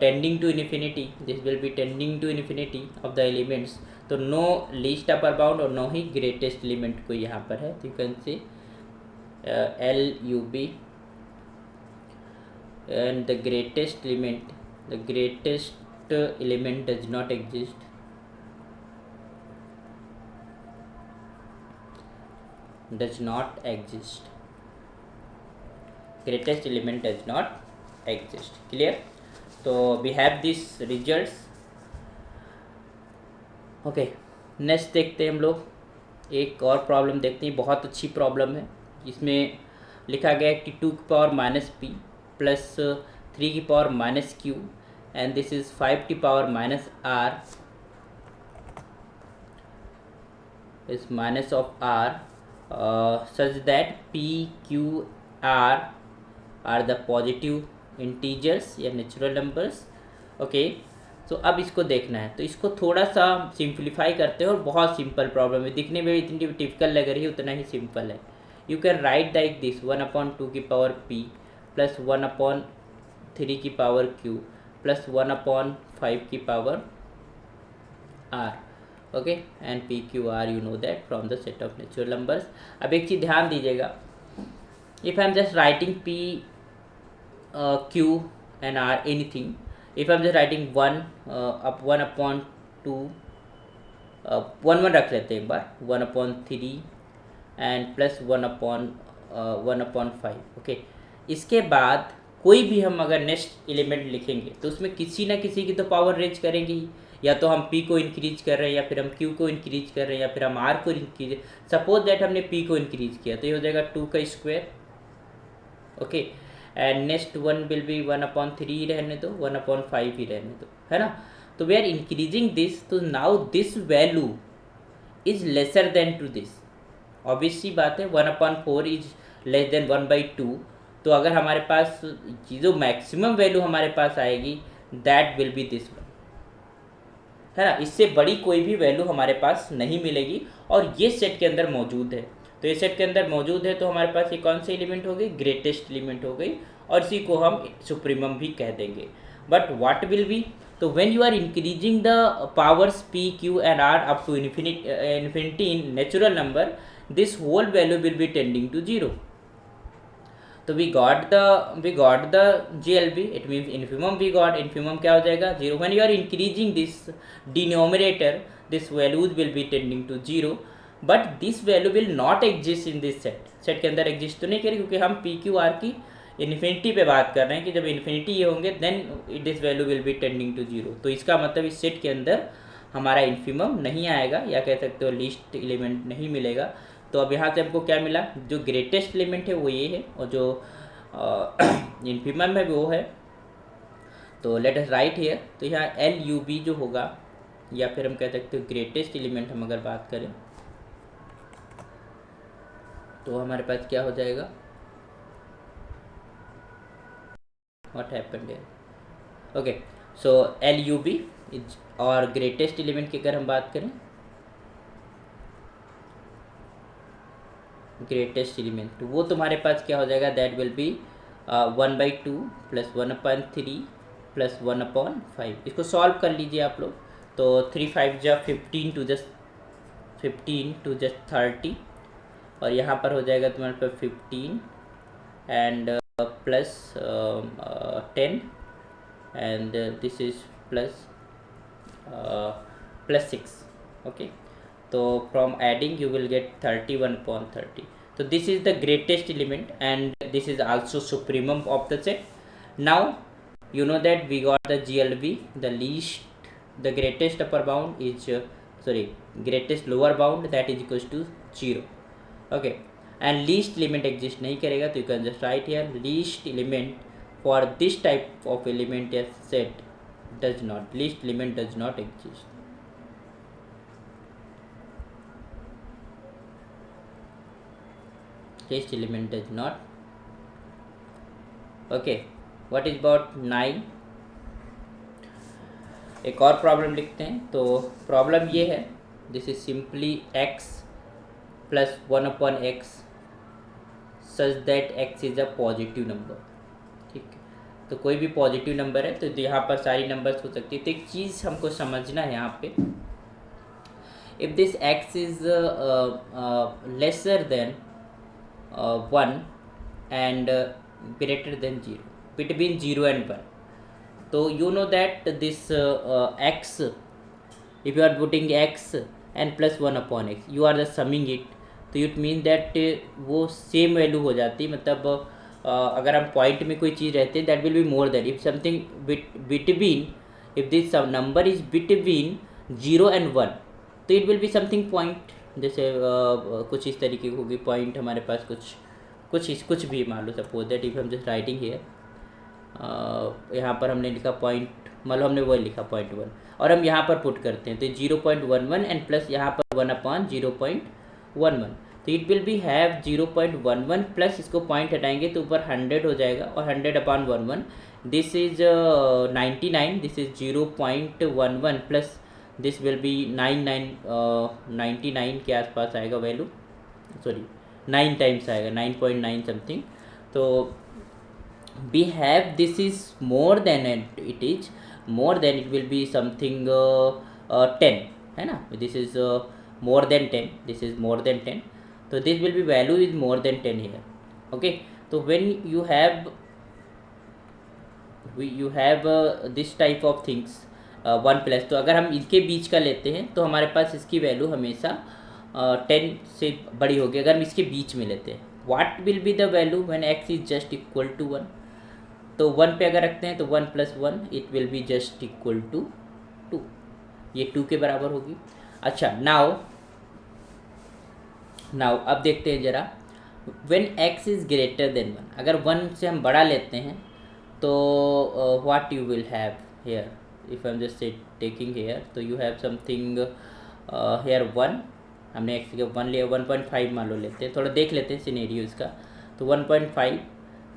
tending to infinity, this will be tending to infinity of the elements, तो no least upper bound और no ही greatest element कोई यहाँ पर है. तो you can say LUB and the greatest element does not exist. Greatest element does not exist. Clear? तो we have these results. Okay, next देखते हैं हम लोग एक और प्रॉब्लम देखते हैं, बहुत अच्छी प्रॉब्लम है. इसमें लिखा गया है कि 2 की पावर -p प्लस 3 की power -q and this is 5 की power -r is minus of r such that p, q, r are the positive integers या नेचुरल नंबर्स. ओके, तो अब इसको देखना है, तो इसको थोड़ा सा सिंप्लीफाई करते हैं और बहुत सिंपल प्रॉब्लम है, दिखने में इतनी टिपिकल लग रही है उतना ही सिंपल है. You can write like this 1/2 की पावर p प्लस 1/3 की पावर q प्लस 1/5 की power r. Okay, and p q r you know that from the set of natural numbers. अब एक चीज़ ध्यान दीजिएगा, if I am just writing p q and r anything, if I'm just writing 1 up 1/2 1 रख लेते हैं एक बार, 1/3 and plus 1/5. Okay, इसके बाद कोई भी हम अगर नेक्स्ट एलिमेंट लिखेंगे तो उसमें किसी ना किसी की तो पावर रेंज करेंगे ही. या तो हम p को इंक्रीज कर रहे हैं, या फिर हम q को इंक्रीज कर रहे हैं, या फिर हम r को इंक्रीज, सपोज दैट हमने p को इंक्रीज किया तो ये हो जाएगा 2 का square. Okay, and next one will be 1/3 रहने दो, 1/5 ही रहने दो, है ना। तो वी आर इंक्रीजिंग दिस, तो now this value is lesser than to this. Obvious सी बात है 1/4 इज लेस देन 1/2। तो अगर हमारे पास जो मैक्सिमम वैल्यू हमारे पास आएगी that will be this one, है ना। इससे बड़ी कोई भी वैल्यू हमारे पास नहीं मिलेगी, और ये सेट के अंदर मौजूद है। तो ये सेट के अंदर मौजूद है, तो हमारे पास ये कौन सी एलिमेंट हो गई, ग्रेटेस्ट एलिमेंट हो गई, और इसी को हम सुप्रीमम भी कह देंगे। बट व्हाट विल बी, तो when you are increasing the powers p q and r up to infinity in natural number, this whole value will be tending to 0. तो we got the GLB, it means infimum we got, infimum क्या हो जाएगा 0. when you are increasing this denominator, this values will be tending to 0, but this value will not exist in this set के अंदर exist तो नहीं करेगी, क्योंकि हम p q r की इन्फिनिटी पे बात कर रहे हैं कि जब इन्फिनिटी ये होंगे then this value will be tending to 0। तो इसका मतलब इस सेट के अंदर हमारा इन्फिमम नहीं आएगा, या कह सकते हो लीस्ट एलिमेंट नहीं मिलेगा। तो अब यहाँ से हमको क्या मिला, जो ग्रेटेस्ट एलिमेंट है वो ये है, और जो इन्फिमम है वो है। तो लेट अस राइट हियर, तो यहाँ LUB जो होगा, या फिर हम कह सकते हो ग्रेटेस्ट एलिमेंट हम अगर बात करें तो हमारे पास क्या हो जाएगा, what happened here, okay, so LUB is, और ग्रेटेस्ट एलिमेंट की अगर हम बात करें, ग्रेटेस्ट एलिमेंट तो वो तुम्हारे पास क्या हो जाएगा, that will B 1/2 plus 1/3 plus 1/5। इसको सॉल्व कर लीजिए आप लोग, तो 3 5 जा 15 टू जस्ट 30, और यहाँ पर हो जाएगा तुम्हारे पास 15 and plus 10 and this is plus 6। Okay, तो from adding you will get 31/30। तो this is the greatest element and this is also supremum of the set. Now you know that we got the GLB, the greatest upper bound is greatest lower bound that is equals to 0. okay, and least element exist नहीं करेगा, तो you can just write here least element for this type of element as set does not, least element does not exist. least element does not. okay, what is about 9? एक और problem लिखते हैं। तो problem ये है, this is simply x plus 1/x such that x is a positive number. ठीक है, तो कोई भी पॉजिटिव नंबर है तो यहाँ पर सारी नंबर्स हो सकती है। तो एक चीज़ हमको समझना है यहाँ पे, if this x is lesser than 1 and greater than 0, between 0 and 1, so you know that this x, if you are putting x and plus 1/x, you are just summing it, तो it means that वो same value हो जाती है। मतलब अगर हम point में कोई चीज़ रहती है that will be more then, if something between, if this number is between 0 and 1, तो it will be something point. जैसे कुछ इस तरीके की होगी पॉइंट हमारे पास, कुछ भी मान लो, सपोज दैट इफ हम जस्ट राइटिंग हियर, यहाँ पर हमने लिखा पॉइंट, मतलब हमने वो लिखा 0.1, और हम यहाँ पर पुट करते हैं तो 0.11 एंड प्लस यहाँ पर 1/0.11, तो it will be have 0.11 plus इसको पॉइंट हटाएंगे तो ऊपर 100 हो जाएगा, और 100/11 this is 99, this is 0.11 plus this will B 99 के आसपास आएगा वैल्यू, 9 टाइम्स आएगा, 9.9 समथिंग। तो we have this is more than, and it is more than, it will be something 10, है ना, this is more than 10, this is more than 10, so this will be value is more than 10 here. okay, so when you have this type of things 1 plus, तो अगर हम इनके बीच का लेते हैं तो हमारे पास इसकी वैल्यू हमेशा 10 से बड़ी होगी। अगर हम इसके बीच में लेते हैं, what will be the value when x is just equal to 1, तो 1 पे अगर रखते हैं तो 1 + 1 it will be just equal to 2। ये 2 के बराबर होगी। अच्छा नाउ अब देखते हैं ज़रा, when x is greater than 1, अगर 1 से हम बड़ा लेते हैं तो what you will have here, if I am just taking here, तो यू हैव समथिंग हेयर 1, हमने x के 1 लिया, 1.5 मान लो लेते हैं, थोड़ा देख लेते हैं सिनेरियो इसका। तो 1.5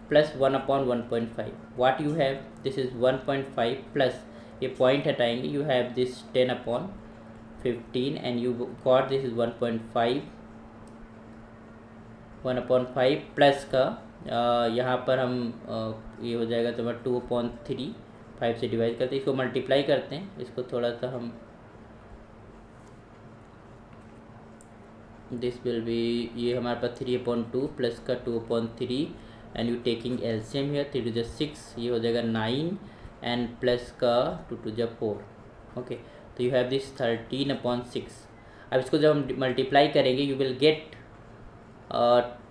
plus 1/1.5, what you have, this is 1.5 plus ये पॉइंट हटाएंगे, you have this 10/15 and you got this is 1.5 plus का यहाँ पर हम ये हो जाएगा तो 2/3, 5 से डिवाइड करते हैं, इसको मल्टीप्लाई करते हैं, इसको थोड़ा सा हम, दिस विल बी, ये हमारे पास 3/2 प्लस का 2/3 and you taking LCM here, 3 to the 6, ये हो जाएगा 9 एंड प्लस का 2 to the 4, ओके। तो यू हैव दिस 13/6। अब इसको जब हम मल्टीप्लाई करेंगे you will gate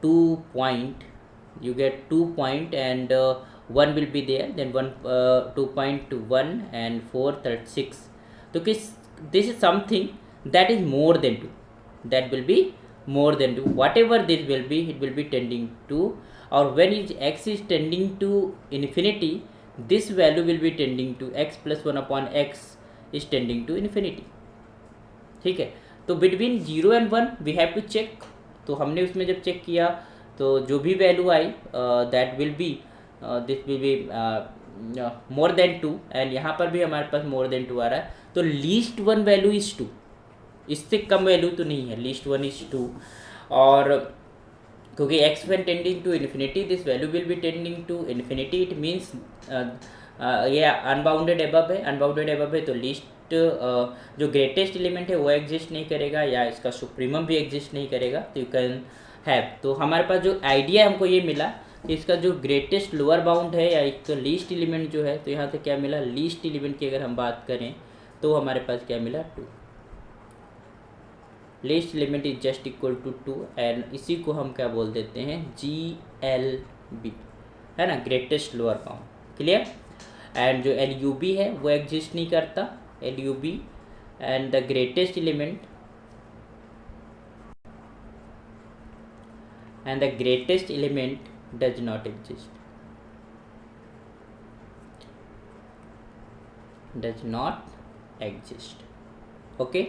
2 point, you get 2 point and 1 will be there, then 2.1 and 4 36, so this is something that is more than 2, that will be more than 2, whatever this will be, it will be tending to, or when x is tending to infinity, this value will be tending to x plus 1/x is tending to infinity, ठीक है। तो between 0 and 1 we have to check, तो हमने उसमें जब check किया तो जो भी वैल्यू आई that will be, this will be more than 2, and यहाँ पर भी हमारे पास मोर देन 2 आ रहा है, तो लीस्ट वन वैल्यू इज़ 2, इससे कम वैल्यू तो नहीं है, लीस्ट वन इज़ 2, और क्योंकि x when tending to infinity this value will be tending to infinity, it means ये अनबाउंडेड एबव है, अनबाउंडेड एबव है तो लीस्ट जो ग्रेटेस्ट एलिमेंट है वो एग्जिस्ट नहीं करेगा, या इसका सुप्रीमम भी एग्जिस्ट नहीं करेगा, तो यू कैन हैव, तो हमारे पास जो आइडिया हमको ये मिला कि इसका जो ग्रेटेस्ट लोअर बाउंड है या एक तो लीस्ट एलिमेंट जो है, तो यहाँ से क्या मिला, लीस्ट एलिमेंट की अगर हम बात करें तो हमारे पास क्या मिला, 2, least element is just equal to 2, and इसी को हम क्या बोल देते हैं, GLB, है ना, greatest lower bound, clear. And जो LUB है वो एग्जिस्ट नहीं करता, LUB and the greatest element does not exist, okay.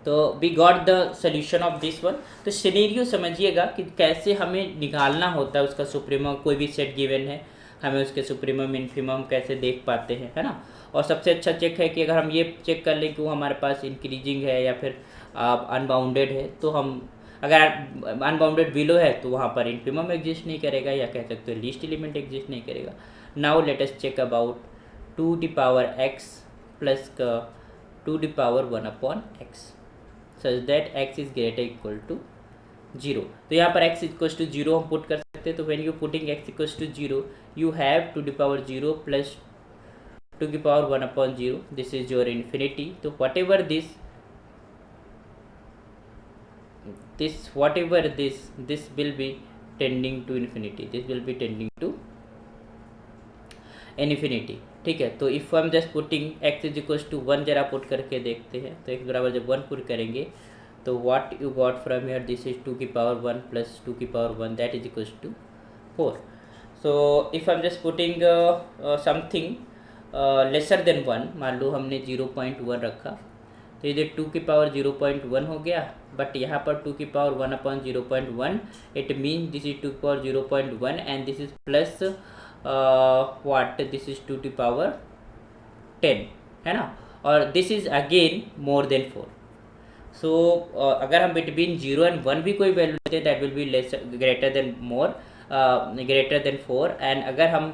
तो we got the solution of this one. तो सिनेरियो समझिएगा कि कैसे हमें निकालना होता है उसका सुप्रीमम, कोई भी सेट गिवन है हमें उसके सुप्रीमम इन्फीमम कैसे देख पाते हैं, है ना। और सबसे अच्छा चेक है कि अगर हम ये चेक कर लें कि वो हमारे पास इंक्रीजिंग है या फिर अनबाउंडेड है, तो हम अगर अनबाउंडेड बिलो है तो वहाँ पर इन्फीमम एग्जिस्ट नहीं करेगा, या कह सकते हो लीस्ट एलिमेंट एग्जिस्ट नहीं करेगा। Now let us check about 2x plus का 2/1/x such that x is greater equal to 0। तो यहाँ पर x इक्वल टू 0 हम पुट कर सकते हैं, तो when you putting x equal to 0 you have 2/0 plus 2/1/0, this is your infinity। तो whatever this will be tending to infinity, this will be tending to infinity, ठीक है। तो इफ़ हम just putting x is equal to 1 जरा put करके देखते हैं, तो x बराबर जब 1 पुट करेंगे तो what you got from here, this is 2/1 plus 2/1 that is equal to 4। So if I am just putting something lesser than 1, मान लो हमने 0.1 रखा, तो ये 2/0.1 हो गया, बट यहाँ पर 2/1/0.1, it mean this is 2/0.1 and this is plus this is 2/10, है ना, और this is again more than 4। सो अगर हम बिटवीन 0 and 1 भी कोई वैल्यू लेते हैं that will be greater then 4, and अगर हम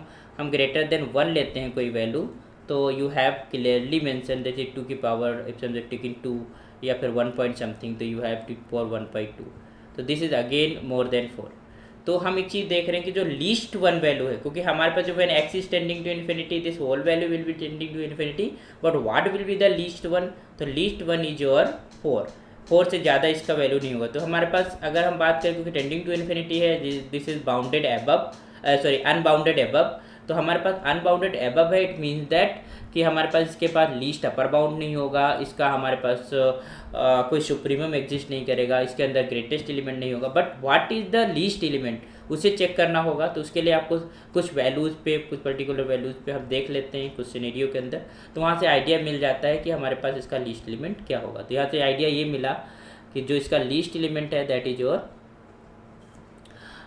ग्रेटर देन 1 लेते हैं कोई वैल्यू, तो you have clearly mention that is 2 या फिर 1 पॉइंट समथिंग, तो यू हैव 2/1/2, तो this is again more than 4। तो हम एक चीज़ देख रहे हैं कि जो लीस्ट वन वैल्यू है, क्योंकि हमारे पास जो when x is tending to infinity this whole value will be tending to infinity, but what will be the least one, तो लीस्ट वन इज योर 4 से ज़्यादा इसका वैल्यू नहीं होगा। तो हमारे पास अगर हम बात करें क्योंकि टेंडिंग टू इन्फिनिटी है, this is bounded above, unbounded above, तो हमारे पास अनबाउंडेड एबव है, इट मीन्स दैट कि हमारे पास इसके पास लीस्ट अपर बाउंड नहीं होगा, इसका हमारे पास कोई सुप्रीमम एग्जिस्ट नहीं करेगा, इसके अंदर ग्रेटेस्ट एलिमेंट नहीं होगा, but what is the least element उसे चेक करना होगा। तो उसके लिए आपको कुछ वैल्यूज़ पे, कुछ पर्टिकुलर वैल्यूज़ पे हम देख लेते हैं कुछ सिनेरियो के अंदर, तो वहाँ से आइडिया मिल जाता है कि हमारे पास इसका लीस्ट एलिमेंट क्या होगा। तो यहाँ से आइडिया ये मिला कि जो इसका लीस्ट एलिमेंट है दैट इज योर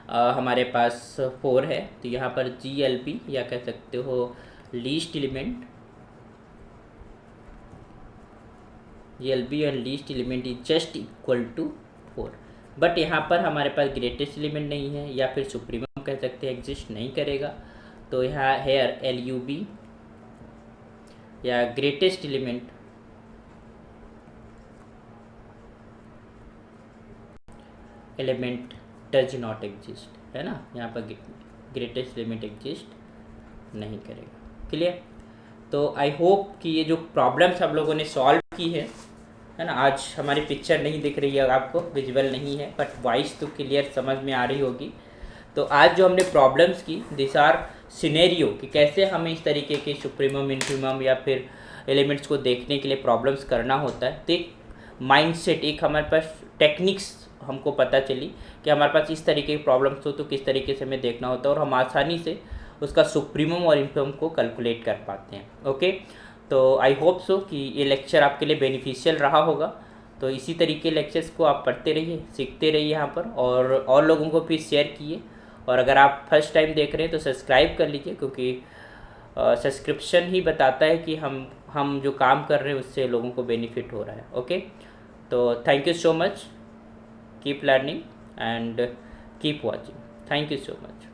हमारे पास 4 है। तो यहाँ पर GLP या कह सकते हो लीस्ट एलिमेंट, GLP और least element is just equal to 4। But यहाँ पर हमारे पास ग्रेटेस्ट एलिमेंट नहीं है या फिर सुप्रीमम कह सकते हैं एग्जिस्ट नहीं करेगा। तो यहाँ हेयर LUB या greatest element does not exist, है ना, यहाँ पर ग्रेटेस्ट एलिमेंट एग्जिस्ट नहीं करेगा। क्लियर? तो आई होप कि ये जो प्रॉब्लम्स हम लोगों ने सॉल्व की है ना, आज हमारी पिक्चर नहीं दिख रही है आपको, विजुअल नहीं है, बट वॉइस तो क्लियर समझ में आ रही होगी। तो आज जो हमने प्रॉब्लम्स की, दिस आर सिनेरियो कि कैसे हमें इस तरीके के सुप्रीमम, इन्फीमम या फिर एलिमेंट्स को देखने के लिए प्रॉब्लम्स करना होता है। तो एक माइंडसेट, एक हमारे पास टेक्निक्स हमको पता चली कि हमारे पास इस तरीके की प्रॉब्लम्स हो तो किस तरीके से हमें देखना होता है, और हम आसानी से उसका सुप्रीमम और इन्फीमम को कैलकुलेट कर पाते हैं। ओके, तो आई होप सो कि ये लेक्चर आपके लिए बेनिफिशियल रहा होगा। तो इसी तरीके लेक्चर्स को आप पढ़ते रहिए, सीखते रहिए यहाँ पर, और लोगों को भी शेयर कीजिए। और अगर आप फर्स्ट टाइम देख रहे हैं तो सब्सक्राइब कर लीजिए, क्योंकि सब्सक्रिप्शन ही बताता है कि हम जो काम कर रहे हैं उससे लोगों को बेनिफिट हो रहा है। ओके, तो thank you so much, keep learning and keep watching. Thank you so much.